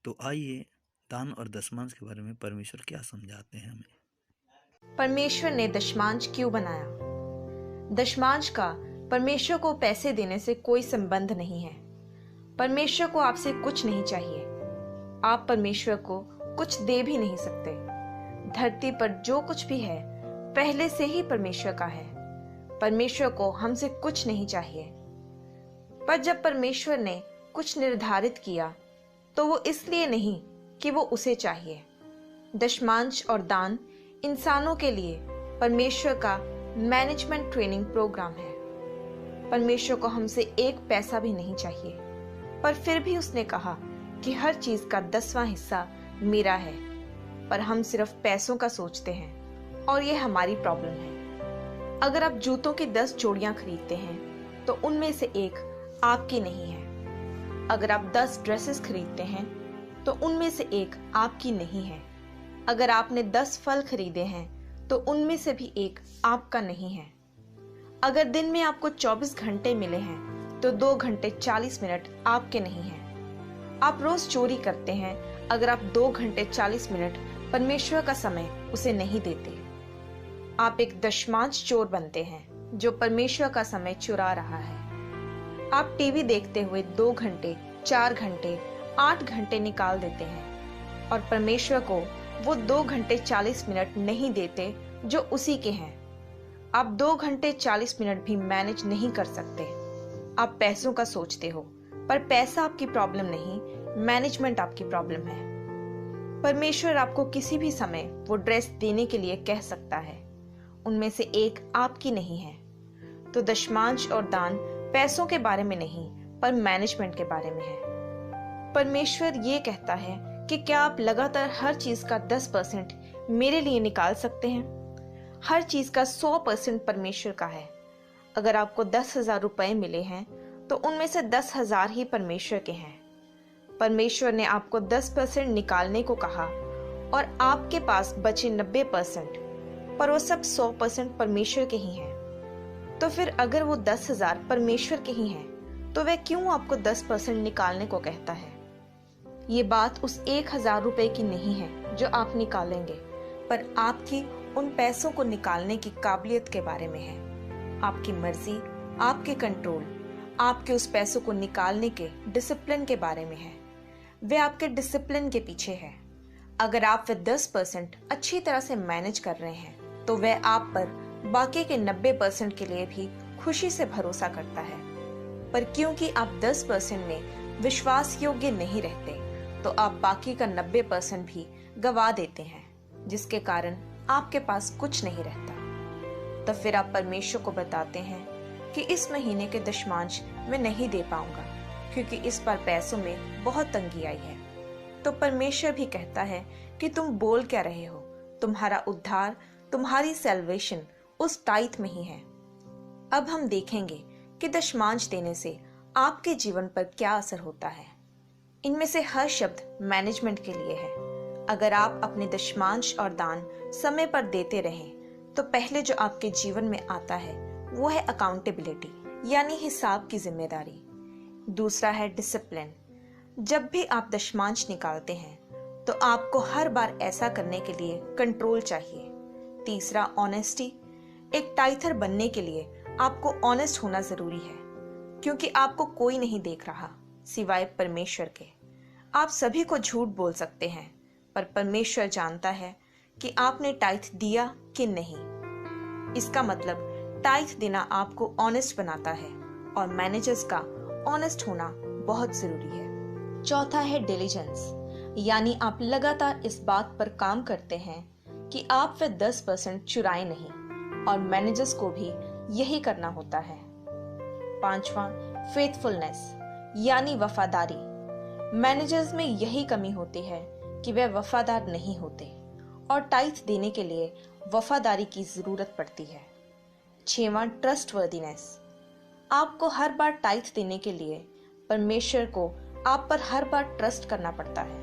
तो आइए दान और दशमांश के बारे में परमेश्वर क्या समझाते हैं हमें। परमेश्वर ने दशमांश क्यों बनाया? दशमांश का परमेश्वर को पैसे देने से कोई संबंध नहीं है। परमेश्वर को आपसे कुछ नहीं चाहिए। आप परमेश्वर को कुछ दे भी नहीं सकते। धरती पर जो कुछ भी है पहले से ही परमेश्वर का है। परमेश्वर को हमसे कुछ नहीं चाहिए। पर जब परमेश्वर ने कुछ निर्धारित किया तो वो इसलिए नहीं कि वो उसे चाहिए। दशमांश और दान इंसानों के लिए परमेश्वर का मैनेजमेंट ट्रेनिंग प्रोग्राम है। परमेश्वर को हमसे एक पैसा भी नहीं चाहिए, पर फिर भी उसने कहा कि हर चीज का 10वां हिस्सा मेरा है। पर हम सिर्फ पैसों का सोचते हैं और ये हमारी प्रॉब्लम है। अगर आप जूतों की 10 जोड़ियां खरीदते हैं तो उनमें से एक आपकी नहीं है। अगर आप 10 ड्रेसेस खरीदते हैं तो उनमें से एक आपकी नहीं है। अगर आपने 10 फल खरीदे हैं तो उनमें से भी एक आपका नहीं है। अगर दिन में आपको 24 घंटे मिले हैं तो 2 घंटे 40 मिनट आपके नहीं हैं। आप रोज चोरी करते हैं, अगर आप 2 घंटे 40 मिनट परमेश्वर का समय उसे नहीं देते। आप एक दशमांश चोर बनते हैं जो परमेश्वर का समय चुरा रहा है। आप टीवी देखते हुए 2 घंटे 4 घंटे 8 घंटे निकाल देते हैं और परमेश्वर को वो 2 घंटे 40 मिनट नहीं देते जो उसी के हैं। आप 2 घंटे 40 मिनट भी मैनेज नहीं कर सकते। आप पैसों का सोचते हो, पर पैसा आपकी प्रॉब्लम नहीं, मैनेजमेंट आपकी प्रॉब्लम है। परमेश्वर आपको किसी भी समय वो ड्रेस देने के लिए कह सकता है, उनमें से एक आपकी नहीं है। तो दशमांश और दान पैसों के बारे में नहीं, पर मैनेजमेंट के बारे में है। परमेश्वर ये कहता है कि क्या आप लगातार हर चीज का 10% मेरे लिए निकाल सकते हैं? हर चीज का 100% परमेश्वर का है। अगर आपको 10,000 रुपए मिले हैं तो उनमें से 10,000 ही परमेश्वर के हैं। परमेश्वर ने आपको 10% निकालने को कहा और आपके पास बचे 90%, पर वो सब 100% परमेश्वर के ही हैं। तो फिर अगर वो 10,000 परमेश्वर के ही हैं तो वह क्यों आपको 10% निकालने को कहता है? ये बात उस 1,000 रुपए की नहीं है जो आप निकालेंगे, पर आपकी उन पैसों को निकालने की काबिलियत के बारे में है। आपकी मर्जी, आपके कंट्रोल, आपके उस पैसों को निकालने के डिसिप्लिन के बारे में है। वे आपके डिसिप्लिन के पीछे है। अगर आप वे 10% अच्छी तरह से मैनेज कर रहे हैं तो वह आप पर बाकी के 90% के लिए भी खुशी से भरोसा करता है। पर क्योंकि आप 10% में विश्वास योग्य नहीं रहते तो आप बाकी का 90% भी गवा देते हैं, जिसके कारण आपके पास कुछ नहीं रहता। तो फिर आप परमेश्वर को बताते हैं कि इस महीने के दशमांश मैं नहीं दे पाऊंगा क्योंकि इस बार पैसों में बहुत तंगी आई है। तो परमेश्वर भी कहता है कि तुम बोल क्या रहे हो, तुम्हारा उद्धार, तुम्हारी सैल्वेशन उस टाइथ में ही है। अब हम देखेंगे कि दशमांश देने से आपके जीवन पर क्या असर होता है। इनमें से हर शब्द मैनेजमेंट के लिए है। अगर आप अपने दशमांश और दान समय पर देते रहें तो पहले जो आपके जीवन में आता है वो है अकाउंटेबिलिटी, यानी हिसाब की जिम्मेदारी। दूसरा है डिसिप्लिन। जब भी आप दशमांश निकालते हैं तो आपको हर बार ऐसा करने के लिए कंट्रोल चाहिए। तीसरा ऑनेस्टी। एक टाइथर बनने के लिए आपको ऑनेस्ट होना जरूरी है, क्योंकि आपको कोई नहीं देख रहा सिवाय परमेश्वर के। आप सभी को झूठ बोल सकते हैं, पर परमेश्वर जानता है कि आपने टाइथ दिया कि नहीं। इसका मतलब टाइथ देना आपको ऑनेस्ट बनाता है और मैनेजर्स का ऑनेस्ट होना बहुत जरूरी है। चौथा है डिलीजेंस, यानी आप लगातार इस बात पर काम करते हैं कि आप वे 10% चुराए नहीं, और मैनेजर्स को भी यही करना होता है। पांचवा फेथफुलनेस, यानी वफादारी। मैनेजर्स में यही कमी होती है कि वे वफादार नहीं होते और टाइथ देने के लिए वफादारी की जरूरत पड़ती है। छठवां ट्रस्टवर्दीनेस। आपको हर बार टाइथ देने के लिए परमेश्वर को आप पर हर बार ट्रस्ट करना पड़ता है।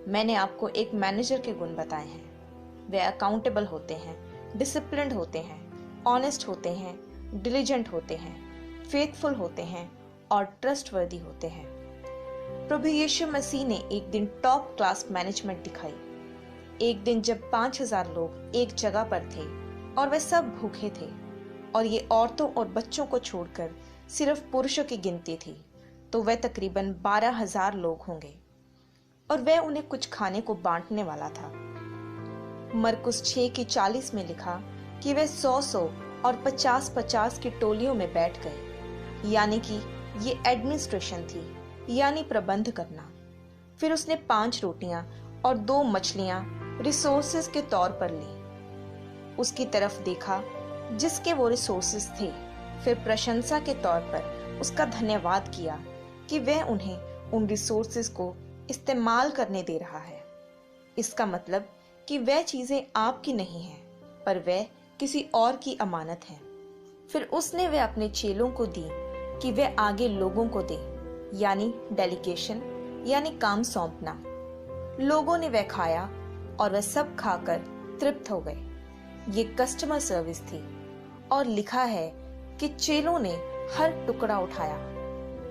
मैंने आपको एक मैनेजर के गुण बताए हैं। वे अकाउंटेबल होते हैं, डिसिप्लिन्ड होते हैं, ऑनेस्ट होते हैं, डिलीजेंट होते हैं, फेथफुल होते हैं और ट्रस्टवर्दी होते हैं। प्रभु यीशु मसीह ने एक दिन टॉप क्लास मैनेजमेंट दिखाई। एक दिन जब 5000 लोग एक जगह पर थे और वे सब भूखे थे और ये औरतों और बच्चों को छोड़कर सिर्फ पुरुषों की गिनती थी, तो वह तकरीबन 12,000 लोग होंगे और वह उन्हें कुछ खाने को बांटने वाला था। मरकुस 6:40 में लिखा कि वे 100 और 50 की टोलियों में बैठ गए, यानी कि ये एडमिनिस्ट्रेशन थी, यानी प्रबंध करना। फिर उसने 5 रोटियां और 2 मछलियां रिसोर्सेज के तौर पर ली। उसकी तरफ देखा जिसके वो रिसोर्सेज थे, फिर प्रशंसा के तौर पर उसका धन्यवाद किया कि वह उन्हें उन रिसोर्सेज को इस्तेमाल करने दे रहा है। इसका मतलब कि वह चीजें आपकी नहीं हैं, पर वह किसी और की अमानत है। फिर उसने वह अपने चेलों को दी कि वह आगे लोगों को दे, यानी डेलीगेशन, यानी काम सौंपना। लोगों ने वह खाया और वह सब खाकर तृप्त हो गए। ये कस्टमर सर्विस थी और लिखा है कि चेलों ने हर टुकड़ा उठाया।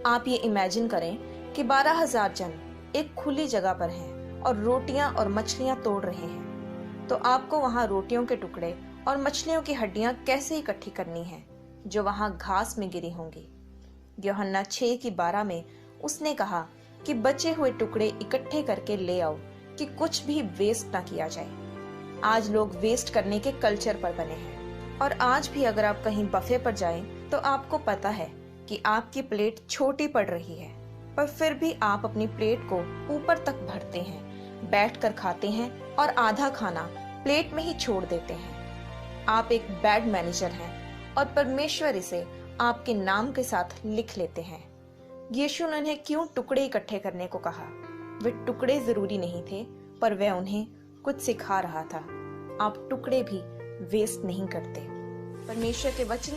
आप ये इमेजिन करें कि 12,000 जन एक खुली जगह पर हैं और रोटियां और मछलियां तोड़ रहे हैं, तो आपको वहां रोटियों के टुकड़े और मछलियों की हड्डियां कैसे इकट्ठी करनी है जो वहां घास में गिरी होंगी। यूहन्ना 6:12 में उसने कहा कि बचे हुए टुकड़े इकट्ठे करके ले आओ कि कुछ भी वेस्ट ना किया जाए। आज लोग वेस्ट करने के कल्चर पर बने हैं और आज भी अगर आप कहीं बफे पर जाएं तो आपको पता है कि आपकी प्लेट छोटी पड़ रही है, पर फिर भी आप अपनी प्लेट को ऊपर तक भरते हैं, बैठकर खाते हैं और आधा खाना प्लेट में ही छोड़ देते हैं। आप एक बैड मैनेजर हैं और परमेश्वर इसे आपके नाम के साथ लिख लेते हैं। यीशु ने उन्हें क्यों टुकड़े इकट्ठे करने को कहा? वे टुकड़े जरूरी नहीं थे, पर वह उन्हें कुछ सिखा रहा था। आप टुकड़े भी वेस्ट नहीं करते। परमेश्वर के वचन